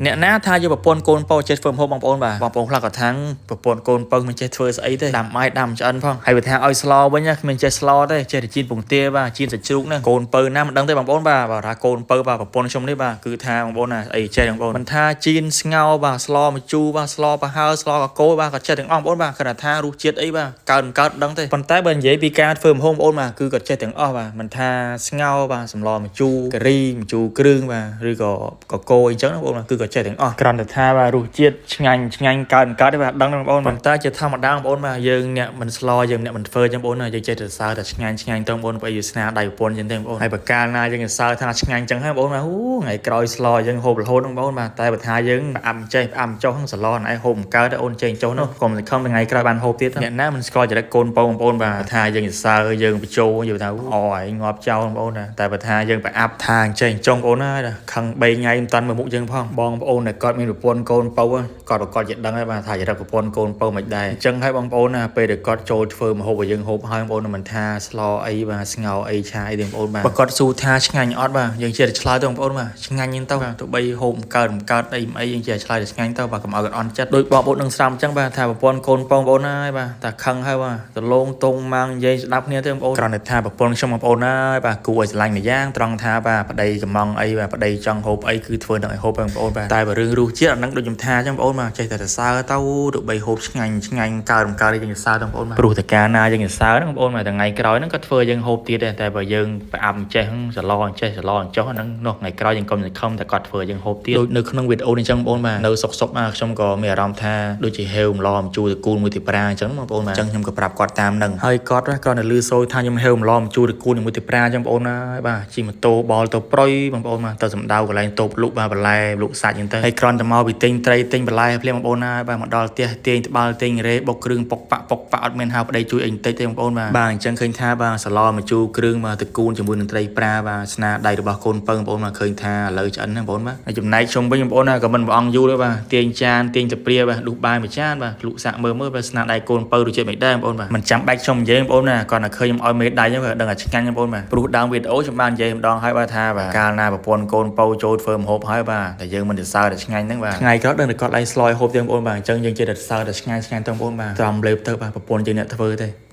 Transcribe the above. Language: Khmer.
អ្នកណាថាយកប្រពន្ធកូនប៉ោចេះធ្វើហូបបងប្អូនបាទបងប្អូនខ្លះក៏ថាំងប្រពន្ធកូនប៉ោមិនចេះធ្វើស្អីទេដាំបាយដាំឆ្អិនផងហើយបើថាឲ្យស្លោវិញគ្មានចេះស្លោទេចេះតែជីនពងទាបាទជីនសាច់ជ្រូកហ្នឹងកូនប៉ោណាមិនដឹងទេបងប្អូនបាទថាកូនប៉ោបាទប្រពន្ធខ្ញុំនេះបាទគឺថាបងប្អូនណាអីចេះបងប្អូនមិនថាជីនស្ងោបាទស្លោម្ជូរបាទស្លោប្រហើស្លោកកូរបាទក៏ចេះទាំងអស់បងប្អូនបាទគ្រាន់តែថារសជាតិអីបាទកើតដឹងទេប៉ុន្តែបើនិយាយពីការធ្វើហូបបងប្អូនបាទគឺក៏ចេះទាំងអស់បាទមិនថាស្ងោបាទសម្លម្ជូរការីម្ជូរគ្រឿងបាទឬក៏កកូរអីចឹងបងប្អូនគឺក៏ចេះទាំងអស់គ្រាន់តែថាបាទរសជាតិឆ្ងាញ់កើតទេបាទដឹងបងប្អូនប៉ុន្តែជាធម្មតាបងប្អូនបាទយើងអ្នកមិនស្លោយើងអ្នកមិនធ្វើចឹងបងប្អូនយើងចេះតែសើតែឆ្ងាញ់ទៅបងប្អូនបើយូស្នាដៃប្រពន្ធចឹងទេបងប្អូនហើយបើកាលណាយើងសើថាឆ្ងាញ់ចឹងហើយបងប្អូនបាទថ្ងៃក្រោយស្លោយើងហូបរហូតបងប្អូនបាទតែបើថាយើងផ្អាំចេះផ្អាំចុះស្លោណែហូបមិនកើតទេអូនចេញចុះនោះកុំសង្ឃឹមថ្ងៃក្រោយបានហូបទៀតអ្នកណាមិនស្គាល់ចរិតកូនបងប្អូនបាទថាយើងសើយើងបញ្ចូលយើងថាអូឯងងាប់ចោលបងប្អូនតែបើថាយើងប្រអាប់ថាចេញចុងបងប្អូនណាខឹង3ថ្ងៃមិនតាន់មើលមុខយើងផងបងប្អូនដែលគាត់មានប្រពន្ធកូនប៉ោគាត់ប្រកាសជាដឹងហើយបាទថាចរិតប្រពន្ធកូនប៉ោមិនដែរអញ្ចឹងហើយបងប្អូនណាពេលដែលគាត់ចូលធ្វើម្ហូបឲ្យយើងហូបហើយបងប្អូនមិនថាស្លោអីបាទស្ងោអីឆាអីទេបងប្អូនបាទបើគាត់ស៊ូថាឆ្ងាញ់អត់បាទយើងចេះតែឆ្លើយទៅបងប្អូនបាទឆ្ងាញ់ហ្នឹងទៅទោះបីហូបកើតអីយើងចេះឆ្លើយតែឆ្ងាញ់ទៅបាទកុំឲ្យគាត់អន់ចិត្តដូចបងប្អូននឹងស្ដាប់អញ្ចឹងបាទថាប្រពន្ធកូនប៉ោបងប្អូនហើយបាទតែខឹងហើយបាទទៅលងតងម៉ាំងនិយាយស្ដាប់គ្នាទៅបងប្អូនគ្រាន់តែថាប្រពន្ធខ្ញុំបងប្អូនហើយបាទគួរឲ្យស្រឡាញ់ម្យ៉ាងត្រង់ថាបាទប្តីកំងអីបាទប្តីចង់ហូបអីគឺធ្វើនឹងឲ្យហូបបងប្អូនបាទតែបើរឿងរសជាតិអានឹងដូចខ្ញុំថាអញ្ចឹងបងប្អូនបាទចេះតែសរសើរទៅទោះបីហូបឆ្ងាញ់កើតយើងសរសើរទៅបងប្អូនបាទព្រោះតែកាលណាយើងសរសើរហ្នឹងបងប្អូនបាទថ្ងៃក្រោយហ្នឹងក៏ធ្វើយើងហូបទៀតដែរតែបើយើងប្រអាប់ចេះសឡចេះសឡចុះហ្នឹងនោះថ្ងៃក្រោយយើងកុំសង្ឃឹមតែគាត់ធ្វើយើងហូបទៀតដូចនៅក្នុងវីដេអូនេះអញ្ចឹងបងប្អូនបាទនៅសុកបាទខ្ញុំក៏មានអារម្មណ៍ថាដូចជាហេវម្លម្ជូរតកូលមួយទីប្រាអញ្ចឹងបងប្អូនបាទអញ្ចឹងខ្ញុំក៏ប្រាប់គាត់តាមហ្នឹងហើយគាត់ក៏នៅលឺសូរថាខ្ញុំហេវម្លម្ជូរតកូលមួយទីប្រាអញ្ចឹងបងប្អូនហើយបាទជិះម៉ូតូបលទៅប្រុយបងប្អូនបាទទៅសំដៅកន្លែងតូបលក់បាទបន្លែលក់សាច់អញ្ចឹងទៅហើយគ្រាន់តែមកពីទិញត្រីទិញបន្លែភ្លាមបងប្អូនហើយបាទមកដល់ផ្ទះទាញត្បាល់ទិញរ៉េបុកគ្រឿងពុកប៉ាក់អត់មានហៅប្តីជួយអីបន្តិចទេបងប្អូនបាទអញ្ចឹងឃើញថាបាទសឡម្ជូរគ្រឿងបាទតកូលជាមួយនឹងត្រីប្រាបាទស្នាដៃរបស់កូនពៅបងប្អូនបាទឃើញថាឥឡូវឆ្អិនហ្នឹងបងប្អូនបាទហើយចំណែកខ្ញុំវិញបងប្អូនណាក៏មិនព្រះអង្គយូរទេបាទទាញចានទាញតាព្រាបាទដុះបាយមួយចានបាទលក់សាក់មើលបាទស្នាដៃកូនពៅរសជាតិមិនដែរបងប្អូនបាទមិនចាំបាច់ខ្ញុំនិយាយបងប្អូនណាគាត់តែឃើញខ្ញុំឲ្យមេដៃហ្នឹងបាទដឹងតែឆ្ងាញ់បងប្អូនបាទព្រោះដើមវីដេអូខ្ញុំបាននិយាយម្ដងហើយបាទថាបាទកាលណាប្រពន្ធកូនពៅចូលធ្វើម្ហូបហើយបាទតែយើងមិនសរសើរតែឆ្ងាញ់ហ្នឹងបាទថ្ងៃក្រោយដឹងតែគាត់ឡើងស្លយហូបទេបងប្អូនបាទអញ្ចឹងយើងចេះតែសរសើរតែឆ្ងាញ់ទៅបងប្អូនបាទត្រំលេបទៅបាទប្រពន្ធយើងអ្នកធ្វើទេ